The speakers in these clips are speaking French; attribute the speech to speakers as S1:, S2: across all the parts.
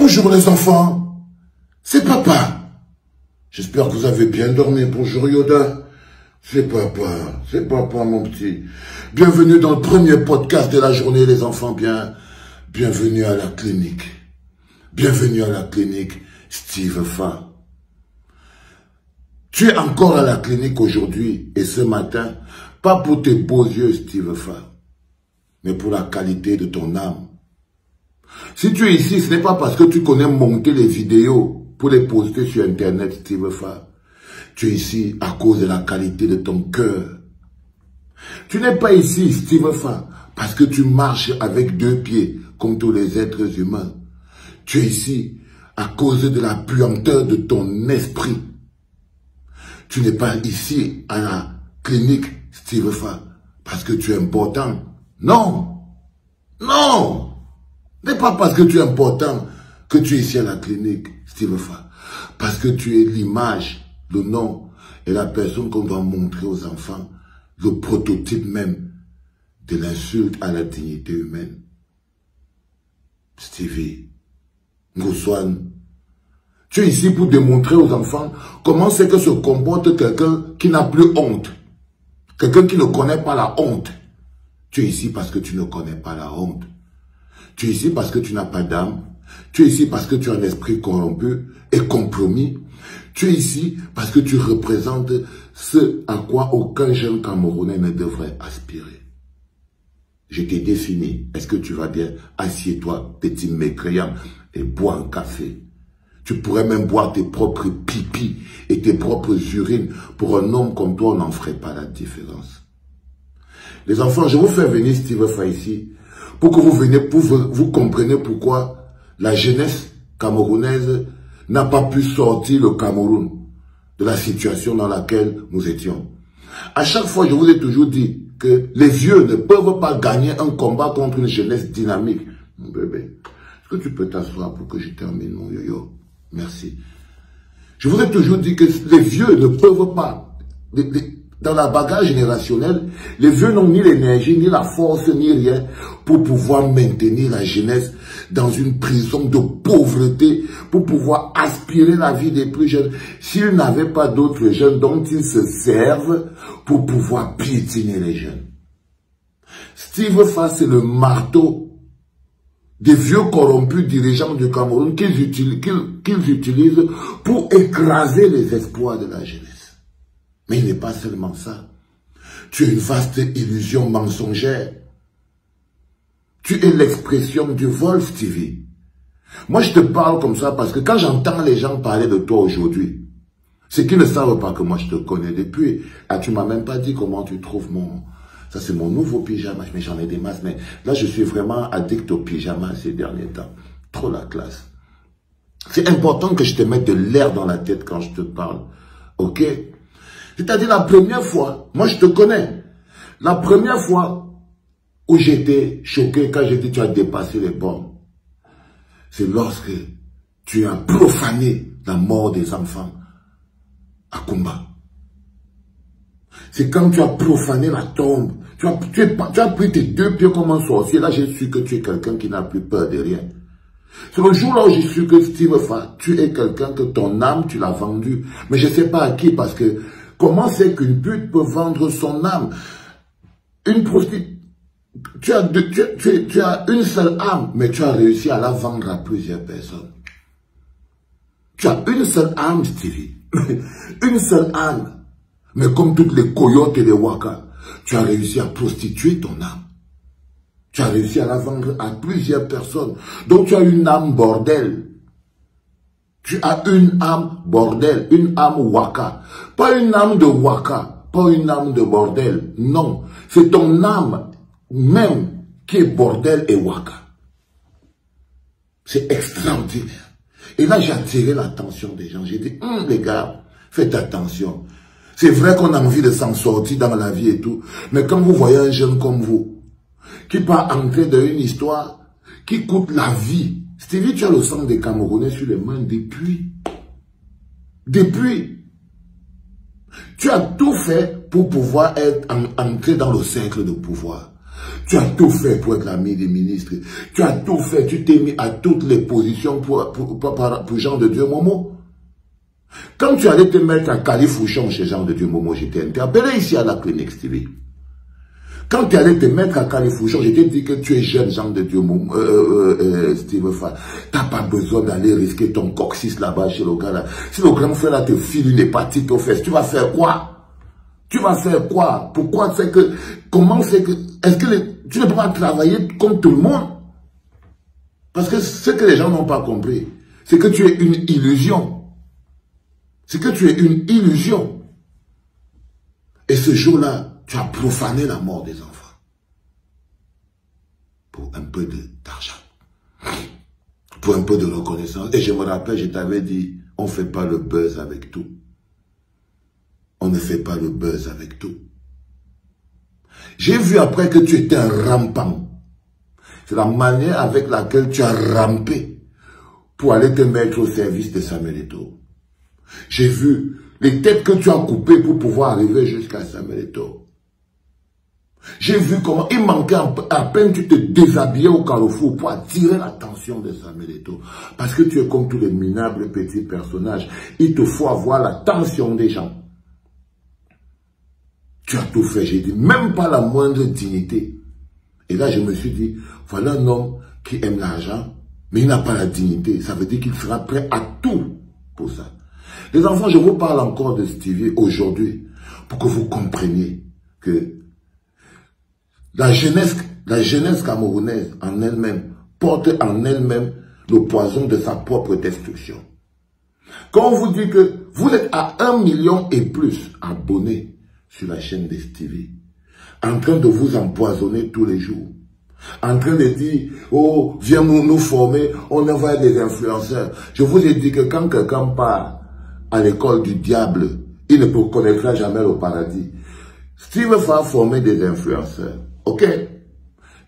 S1: Bonjour les enfants, c'est papa. J'espère que vous avez bien dormi. Bonjour Yoda, c'est papa mon petit. Bienvenue dans le premier podcast de la journée les enfants. Bienvenue à la clinique. Bienvenue à la clinique Steve Fa. Tu es encore à la clinique aujourd'hui et ce matin, pas pour tes beaux yeux Steve Fa, mais pour la qualité de ton âme. Si tu es ici, ce n'est pas parce que tu connais monter les vidéos pour les poster sur Internet, Steve Fa. Tu es ici à cause de la qualité de ton cœur. Tu n'es pas ici, Steve Fa, parce que tu marches avec deux pieds, comme tous les êtres humains. Tu es ici à cause de la puanteur de ton esprit. Tu n'es pas ici à la clinique, Steve Fa, parce que tu es important. Non! Non! Ce n'est pas parce que tu es important que tu es ici à la clinique, Steve Fa. Parce que tu es l'image, le nom et la personne qu'on doit montrer aux enfants, le prototype même de l'insulte à la dignité humaine. Stevie, Ngoswan, tu es ici pour démontrer aux enfants comment c'est que se comporte quelqu'un qui n'a plus honte. Quelqu'un qui ne connaît pas la honte. Tu es ici parce que tu ne connais pas la honte. Tu es ici parce que tu n'as pas d'âme. Tu es ici parce que tu as un esprit corrompu et compromis. Tu es ici parce que tu représentes ce à quoi aucun jeune Camerounais ne devrait aspirer. Je t'ai défini. Est-ce que tu vas bien? Assieds-toi, petit mécréant, et bois un café. Tu pourrais même boire tes propres pipis et tes propres urines. Pour un homme comme toi, on n'en ferait pas la différence. Les enfants, je vous fais venir Steve Fa ici pour que vous veniez, pour vous compreniez pourquoi la jeunesse camerounaise n'a pas pu sortir le Cameroun de la situation dans laquelle nous étions. À chaque fois, je vous ai toujours dit que les vieux ne peuvent pas gagner un combat contre une jeunesse dynamique. Mon bébé, est-ce que tu peux t'asseoir pour que je termine mon yo-yo? Merci. Je vous ai toujours dit que les vieux ne peuvent pas. Dans la bagarre générationnelle, les vieux n'ont ni l'énergie, ni la force, ni rien pour pouvoir maintenir la jeunesse dans une prison de pauvreté, pour pouvoir aspirer la vie des plus jeunes. S'ils n'avaient pas d'autres jeunes dont ils se servent pour pouvoir piétiner les jeunes. Steve Fa, c'est le marteau des vieux corrompus dirigeants du Cameroun qu'ils utilisent pour écraser les espoirs de la jeunesse. Mais il n'est pas seulement ça. Tu es une vaste illusion mensongère. Tu es l'expression du vol, Stevie. Moi, je te parle comme ça parce que quand j'entends les gens parler de toi aujourd'hui, c'est qu'ils ne savent pas que moi, je te connais depuis. Ah, tu m'as même pas dit comment tu trouves mon... Ça, c'est mon nouveau pyjama, mais j'en ai des masses. Mais là, je suis vraiment addict au pyjama ces derniers temps. Trop la classe. C'est important que je te mette de l'air dans la tête quand je te parle. Ok? C'est-à-dire la première fois, moi je te connais, la première fois où j'étais choqué quand j'ai dit tu as dépassé les bornes, c'est lorsque tu as profané la mort des enfants à Kumba. C'est quand tu as profané la tombe, tu as pris tes deux pieds comme un sorcier, là j'ai su que tu es quelqu'un qui n'a plus peur de rien. C'est le jour-là où j'ai su que Steve Fa, tu es quelqu'un que ton âme tu l'as vendue, mais je ne sais pas à qui parce que comment c'est qu'une pute peut vendre son âme? Une prostituée, tu as une seule âme, mais tu as réussi à la vendre à plusieurs personnes. Tu as une seule âme, Stevie. Une seule âme. Mais comme toutes les coyotes et les wakas, tu as réussi à prostituer ton âme. Tu as réussi à la vendre à plusieurs personnes. Donc tu as une âme bordel. Tu as une âme bordel, une âme waka. Pas une âme de waka, pas une âme de bordel. Non, c'est ton âme même qui est bordel et waka. C'est extraordinaire. Et là, j'ai attiré l'attention des gens. J'ai dit, les gars, faites attention. C'est vrai qu'on a envie de s'en sortir dans la vie et tout. Mais quand vous voyez un jeune comme vous, qui part entrer dans une histoire qui coûte la vie. Stevie, tu as le sang des Camerounais sur les mains depuis. Depuis. Tu as tout fait pour pouvoir entrer dans le cercle de pouvoir. Tu as tout fait pour être l'ami des ministres. Tu as tout fait, tu t'es mis à toutes les positions pour Jean de Dieu Momo. Quand tu allais te mettre à Califouchon chez Jean de Dieu Momo, j'étais interpellé ici à la clinique Stevie. Quand tu allais te mettre à Califouchon, je t'ai dit que tu es jeune Jean de Dieu Momo, Steve Fall. T'as pas besoin d'aller risquer ton coccyx là-bas chez le gars là. Si le grand frère là te file une hépatite aux fesses, tu vas faire quoi? Tu vas faire quoi? Pourquoi c'est que, comment c'est que, est-ce que tu ne peux pas travailler comme tout le monde? Parce que ce que les gens n'ont pas compris, c'est que tu es une illusion. C'est que tu es une illusion. Et ce jour-là, tu as profané la mort des enfants. Pour un peu d'argent. Pour un peu de reconnaissance. Et je me rappelle, je t'avais dit, on ne fait pas le buzz avec tout. On ne fait pas le buzz avec tout. J'ai vu après que tu étais un rampant. C'est la manière avec laquelle tu as rampé pour aller te mettre au service de Samuel Eto'o. J'ai vu les têtes que tu as coupées pour pouvoir arriver jusqu'à Samuel Eto'o. J'ai vu comment il manquait à peine tu te déshabillais au Carrefour pour attirer l'attention de Samuel Eto'o. Parce que tu es comme tous les minables petits personnages. Il te faut avoir l'attention des gens. Tu as tout fait, j'ai dit, même pas la moindre dignité. Et là, je me suis dit, voilà un homme qui aime l'argent, mais il n'a pas la dignité. Ça veut dire qu'il sera prêt à tout pour ça. Les enfants, je vous parle encore de Stevie aujourd'hui pour que vous compreniez que la jeunesse camerounaise en elle-même porte en elle-même le poison de sa propre destruction. Quand on vous dit que vous êtes à 1 million et plus abonnés sur la chaîne de Stevie, en train de vous empoisonner tous les jours, en train de dire, oh, viens nous former, on envoie des influenceurs. Je vous ai dit que quand quelqu'un part à l'école du diable, il ne connaîtra jamais le paradis. Steve va former des influenceurs, ok?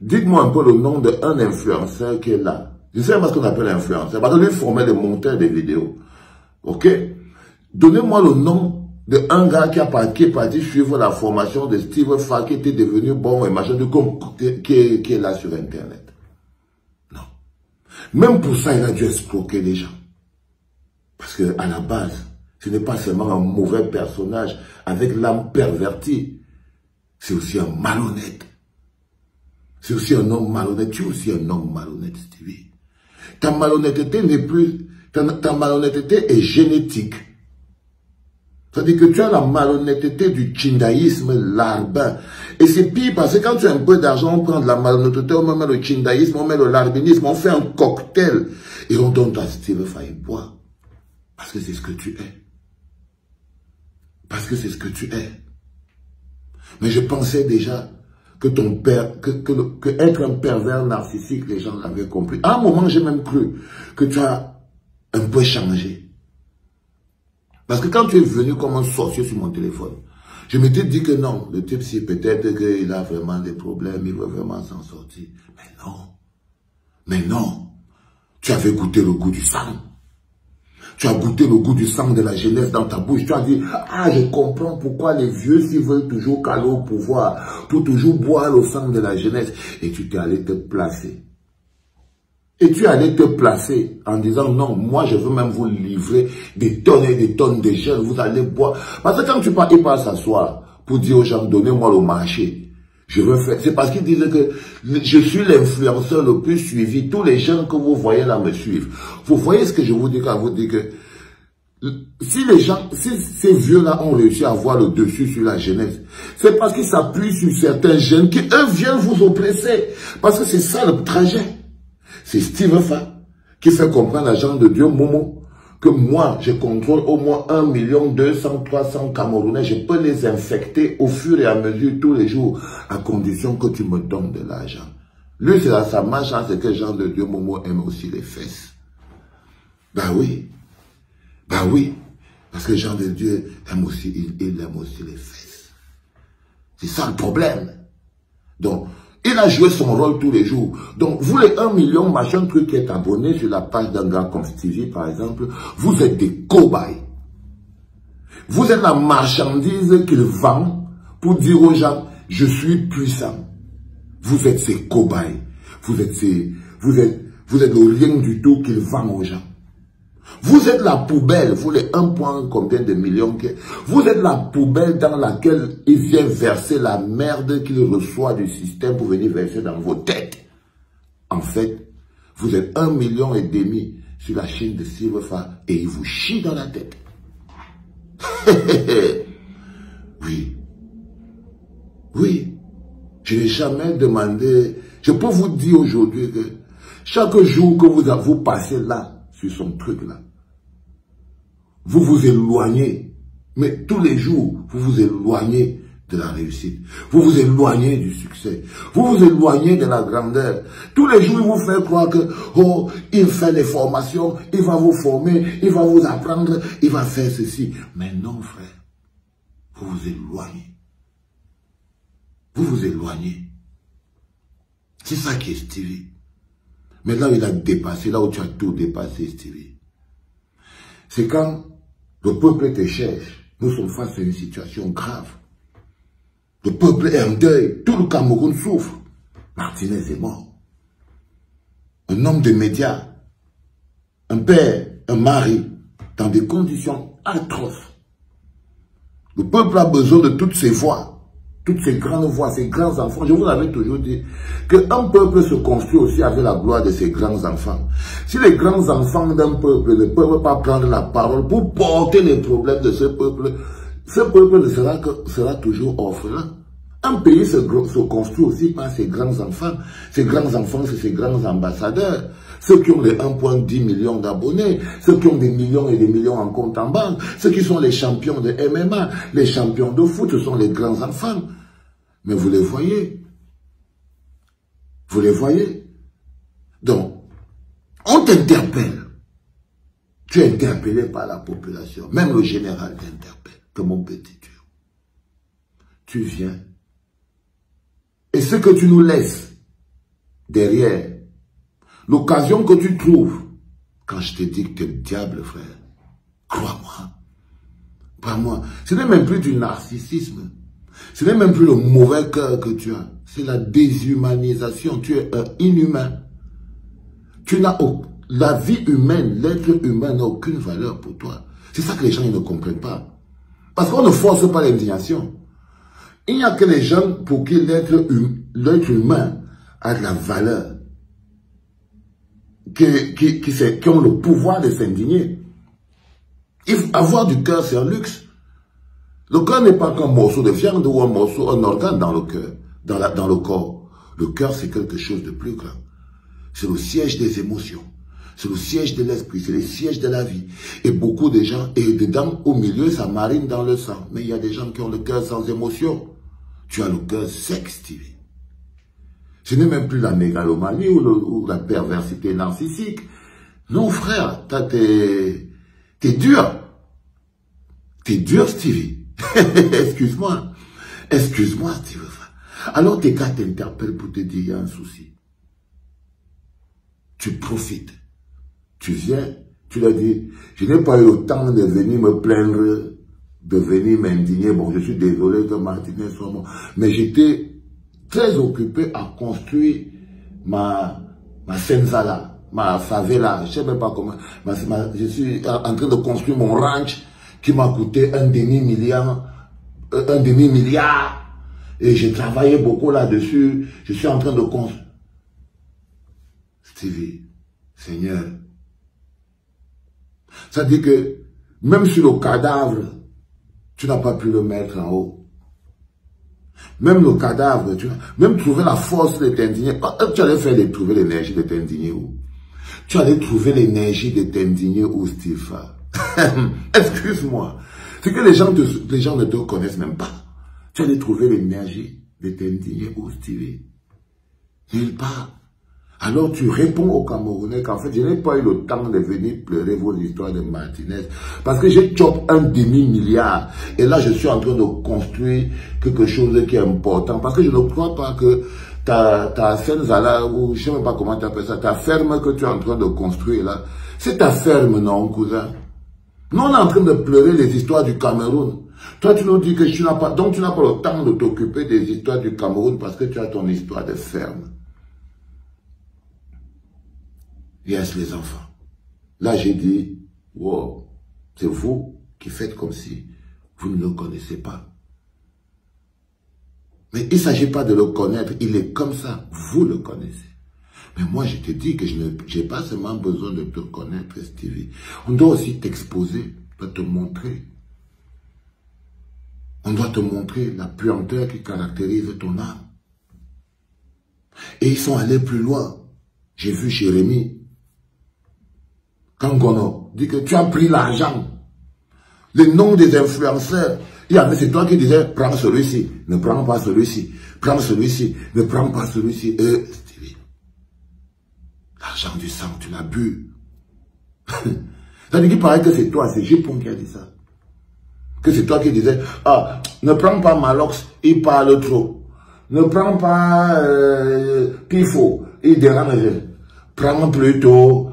S1: Dites-moi un peu le nom d'un influenceur qui est là. Je sais pas ce qu'on appelle influenceur, parce que lui formait des monteurs de vidéos, ok? Donnez-moi le nom d'un gars qui est parti suivre la formation de Steve Fall, qui était devenu bon et machin, qui est là sur Internet. Non. Même pour ça, il a dû escroquer les gens. Parce que à la base, ce n'est pas seulement un mauvais personnage avec l'âme pervertie. C'est aussi un malhonnête. C'est aussi un homme malhonnête. Tu es aussi un homme malhonnête, Stevie. Ta malhonnêteté n'est plus... Ta malhonnêteté est génétique. C'est-à-dire que tu as la malhonnêteté du tchindaïsme larbin. Et c'est pire parce que quand tu as un peu d'argent, on prend de la malhonnêteté, on met le tchindaïsme, on met le larbinisme, on fait un cocktail. Et on donne à Steve Fall boire. Parce que c'est ce que tu es. Parce que c'est ce que tu es. Mais je pensais déjà que ton père, que être un pervers narcissique, les gens l'avaient compris. À un moment, j'ai même cru que tu as un peu changé. Parce que quand tu es venu comme un sorcier sur mon téléphone, je m'étais dit que non, le type, si peut-être qu'il a vraiment des problèmes, il veut vraiment s'en sortir. Mais non. Mais non. Tu avais goûté le goût du sang. Tu as goûté le goût du sang de la jeunesse dans ta bouche. Tu as dit, ah, je comprends pourquoi les vieux s'ils veulent toujours caler au pouvoir, pour toujours boire le sang de la jeunesse. Et tu t'es allé te placer. Et tu allais te placer en disant, non, moi je veux même vous livrer des tonnes et des tonnes de jeunes, vous allez boire. Parce que quand tu pars, il passe s'asseoir pour dire aux gens, donnez-moi le marché. Je veux faire. C'est parce qu'ils disent que je suis l'influenceur le plus suivi. Tous les gens que vous voyez là me suivent. Vous voyez ce que je vous dis quand je vous dis que si les gens, si ces vieux-là ont réussi à avoir le dessus sur la jeunesse, c'est parce qu'ils s'appuient sur certains jeunes qui, eux, viennent vous oppresser. Parce que c'est ça le trajet. C'est Steve Fall qui fait comprendre à Jean de Dieu Momo que moi, je contrôle au moins 1 200 300 Camerounais. Je peux les infecter au fur et à mesure tous les jours, à condition que tu me donnes de l'argent. Lui, c'est là sa marche, c'est que Jean de Dieu Momo aime aussi les fesses. Ben oui. Ben oui. Parce que Jean de Dieu aime aussi, il aime aussi les fesses. C'est ça le problème. Donc, il a joué son rôle tous les jours. Donc, vous les 1 million, machin truc qui est abonné sur la page d'un gars comme Stevie, par exemple, vous êtes des cobayes. Vous êtes la marchandise qu'il vend pour dire aux gens, je suis puissant. Vous êtes ces cobayes. Vous êtes le rien du tout qu'il vend aux gens. Vous êtes la poubelle, vous les 1 point combien de millions, vous êtes la poubelle dans laquelle il vient verser la merde qu'il reçoit du système pour venir verser dans vos têtes. En fait, vous êtes 1,5 million sur la chaîne de Silverfa et il vous chie dans la tête. Oui. Oui. Je n'ai jamais demandé, je peux vous dire aujourd'hui que chaque jour que vous passez là, sur son truc là, vous vous éloignez, mais tous les jours, vous vous éloignez de la réussite, vous vous éloignez du succès, vous vous éloignez de la grandeur. Tous les jours, il vous fait croire que, oh, il fait des formations, il va vous former, il va vous apprendre, il va faire ceci. Mais non, frère, vous vous éloignez. Vous vous éloignez. C'est ça qui est Stevie. Mais là où il a dépassé, là où tu as tout dépassé, Stevie, c'est quand le peuple te cherche. Nous sommes face à une situation grave. Le peuple est en deuil. Tout le Cameroun souffre. Martinez est mort. Un homme de médias, un père, un mari, dans des conditions atroces. Le peuple a besoin de toutes ces voix. Toutes ces grandes voix, ces grands enfants. Je vous avais toujours dit qu'un peuple se construit aussi avec la gloire de ses grands enfants. Si les grands enfants d'un peuple ne peuvent pas prendre la parole pour porter les problèmes de ce peuple sera toujours orphelin. Un pays se construit aussi par ses grands enfants. Ces grands enfants, c'est ses grands ambassadeurs. Ceux qui ont les 1,10 millions d'abonnés, ceux qui ont des millions et des millions en compte en banque, ceux qui sont les champions de MMA, les champions de foot, ce sont les grands enfants. Mais vous les voyez. Vous les voyez. Donc, on t'interpelle. Tu es interpellé par la population. Même le général t'interpelle. Que mon petit Dieu. Tu viens. Et ce que tu nous laisses derrière, l'occasion que tu trouves, quand je te dis que tu es le diable, frère, crois-moi, crois-moi, ce n'est même plus du narcissisme, ce n'est même plus le mauvais cœur que tu as, c'est la déshumanisation, tu es un inhumain. Tu n'as la vie humaine, l'être humain n'a aucune valeur pour toi. C'est ça que les gens ils ne comprennent pas. Parce qu'on ne force pas l'indignation. Il n'y a que les gens pour qui l'être humain a de la valeur. Qui ont le pouvoir de s'indigner. Avoir du cœur, c'est un luxe. Le cœur n'est pas qu'un morceau de viande ou un organe dans le cœur, dans le corps. Le cœur, c'est quelque chose de plus grand. C'est le siège des émotions. C'est le siège de l'esprit. C'est le siège de la vie. Et beaucoup de gens, et dedans, au milieu, ça marine dans le sang. Mais il y a des gens qui ont le cœur sans émotion. Tu as le cœur sec, Stevie. Ce n'est même plus la mégalomanie ou la perversité narcissique. Non, frère, t'es dur. T'es dur, Stevie. Excuse-moi. Excuse-moi, Stevie. Alors tes gars t'interpellent pour te dire, il y a un souci. Tu profites. Tu viens, tu leur dis, je n'ai pas eu le temps de venir me plaindre, de venir m'indigner. Bon, je suis désolé que Martinez soit mort. Mais j'étais très occupé à construire ma senzala, ma favela, je sais même pas comment. Je suis en train de construire mon ranch qui m'a coûté un demi-milliard. Et j'ai travaillé beaucoup là-dessus. Je suis en train de construire. Stevie, Seigneur. Ça dit que même sur le cadavre, tu n'as pas pu le mettre en haut. Même le cadavre, même trouver la force de t'indigner. Tu allais trouver l'énergie de t'indigner où? Tu allais trouver l'énergie de t'indigner où, Steve? Excuse-moi. C'est que les gens ne te connaissent même pas. Tu allais trouver l'énergie de t'indigner où, Stevie? Nulle part. Alors tu réponds aux Camerounais qu'en fait, je n'ai pas eu le temps de venir pleurer vos histoires de Martinez. Parce que j'ai chopé un demi-milliard. Et là, je suis en train de construire quelque chose qui est important. Parce que je ne crois pas que ta Senzala, ou je ne sais même pas comment tu appelles ça, ta ferme que tu es en train de construire là, c'est ta ferme, non, cousin? Nous, on est en train de pleurer les histoires du Cameroun. Toi, tu nous dis que tu n'as pas, donc tu n'as pas le temps de t'occuper des histoires du Cameroun parce que tu as ton histoire de ferme. Yes, les enfants. Là, j'ai dit, wow, c'est vous qui faites comme si vous ne le connaissez pas. Mais il ne s'agit pas de le connaître, il est comme ça, vous le connaissez. Mais moi, je te dis que je n'ai pas seulement besoin de te connaître, Stevie. On doit aussi t'exposer, on doit te montrer. On doit te montrer la puanteur qui caractérise ton âme. Et ils sont allés plus loin. J'ai vu Jérémie. Quand Gono dit que tu as pris l'argent, le nom des influenceurs, c'est toi qui disais, prends celui-ci, ne prends pas celui-ci, prends celui-ci, ne prends pas celui-ci. Stevie, l'argent du sang, tu l'as bu. Ça dit qu'il paraît que c'est toi, c'est Jipon qui a dit ça. Que c'est toi qui disais, ah, ne prends pas Malox, il parle trop. Ne prends pas Pifo, il dérange. Prends plutôt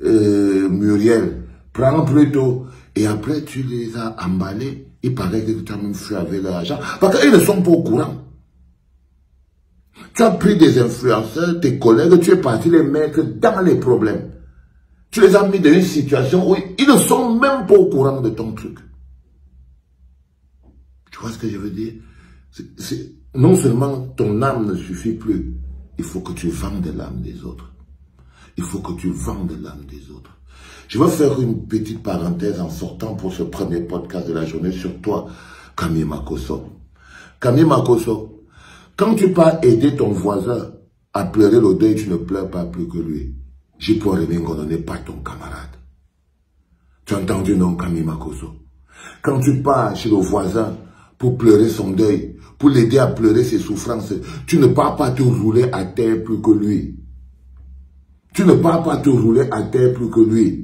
S1: Muriel. Prends plutôt. Et après, tu les as emballés. Il paraît que tu as même fait avec l'argent. Parce qu'ils ne sont pas au courant. Tu as pris des influenceurs, tes collègues, tu es parti les mettre dans les problèmes. Tu les as mis dans une situation où ils ne sont même pas au courant de ton truc. Tu vois ce que je veux dire? Non seulement ton âme ne suffit plus, il faut que tu vendes l'âme des autres. Il faut que tu vendes l'âme des autres. Je vais faire une petite parenthèse en sortant pour ce premier podcast de la journée sur toi, Camille Makosso. Camille Makosso, quand tu pars aider ton voisin à pleurer le deuil, tu ne pleures pas plus que lui. Jipon Remingono n'est pas ton camarade. Tu as entendu, non, Camille Makosso? Quand tu pars chez le voisin pour pleurer son deuil, pour l'aider à pleurer ses souffrances, tu ne pars pas te rouler à terre plus que lui. Tu ne pars pas te rouler à terre plus que lui.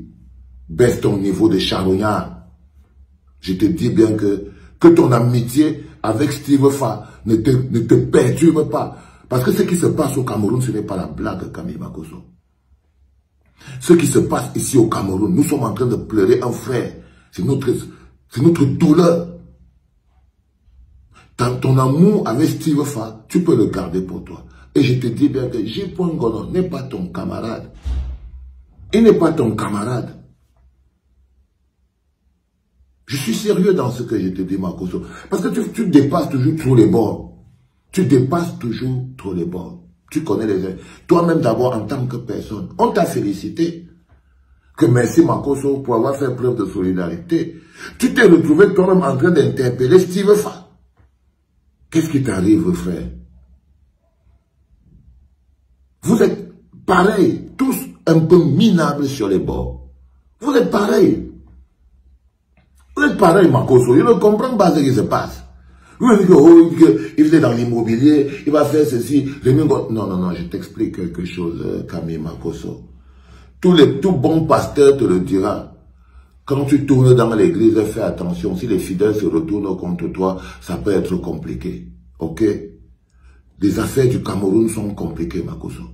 S1: Baisse ton niveau de charognard. Je te dis bien que ton amitié avec Steve Fa ne te perturbe pas. Parce que ce qui se passe au Cameroun, ce n'est pas la blague, Camille Makosso. Ce qui se passe ici au Cameroun, nous sommes en train de pleurer un frère. C'est notre douleur. Ton amour avec Steve Fa, tu peux le garder pour toi. Et je te dis bien que Jipon Gono n'est pas ton camarade. Il n'est pas ton camarade. Je suis sérieux dans ce que je te dis, Makosso. Parce que tu dépasses toujours trop les bords. Tu dépasses toujours trop les bords. Tu connais les uns. Toi-même d'abord en tant que personne. On t'a félicité. Que merci Makosso pour avoir fait preuve de solidarité. Tu t'es retrouvé toi-même en train d'interpeller Steve Fa. Qu'est-ce qui t'arrive, frère? Vous êtes pareils, tous un peu minables sur les bords. Vous êtes pareils. Vous êtes pareil, Makosso. Je ne comprends pas ce qui se passe. Vous dites qu'il est dans l'immobilier, il va faire ceci. Non, je t'explique quelque chose, Camille Makosso. Tout bon pasteur te le dira. Quand tu tournes dans l'église, fais attention. Si les fidèles se retournent contre toi, ça peut être compliqué. Ok? Les affaires du Cameroun sont compliquées, Makosso.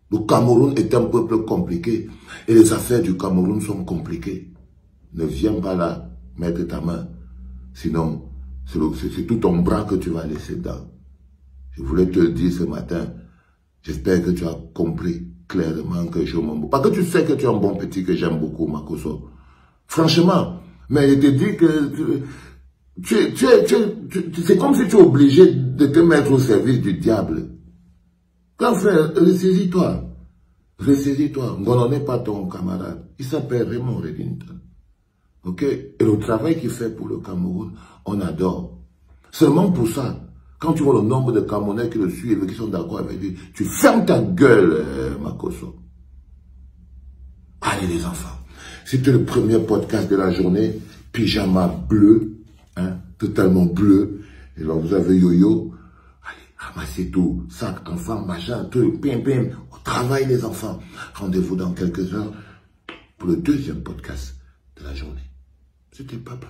S1: Le Cameroun est un peuple compliqué et les affaires du Cameroun sont compliquées. Ne viens pas là mettre ta main. Sinon, c'est tout ton bras que tu vas laisser dedans. Je voulais te le dire ce matin. J'espère que tu as compris clairement que je m'aime. Parce que tu sais que tu es un bon petit que j'aime beaucoup, Makosso. Franchement. Mais je te dis que c'est comme si tu es obligé de te mettre au service du diable. Quand frère, ressaisis-toi. Ressaisis-toi. Ngono n'est pas ton camarade. Il s'appelle Raymond Reddington. Ok? Et le travail qu'il fait pour le Cameroun, on adore. Seulement pour ça, quand tu vois le nombre de Camerounais qui le suivent et qui sont d'accord avec lui, tu fermes ta gueule, Makosso. Allez les enfants. C'était le premier podcast de la journée. Pyjama bleu, hein, totalement bleu. Et là, vous avez Yo-Yo. Allez, ramassez tout. Sac, enfants, machin, truc, pim, pim. On travaille les enfants. Rendez-vous dans quelques heures pour le deuxième podcast de la journée. C'était papa.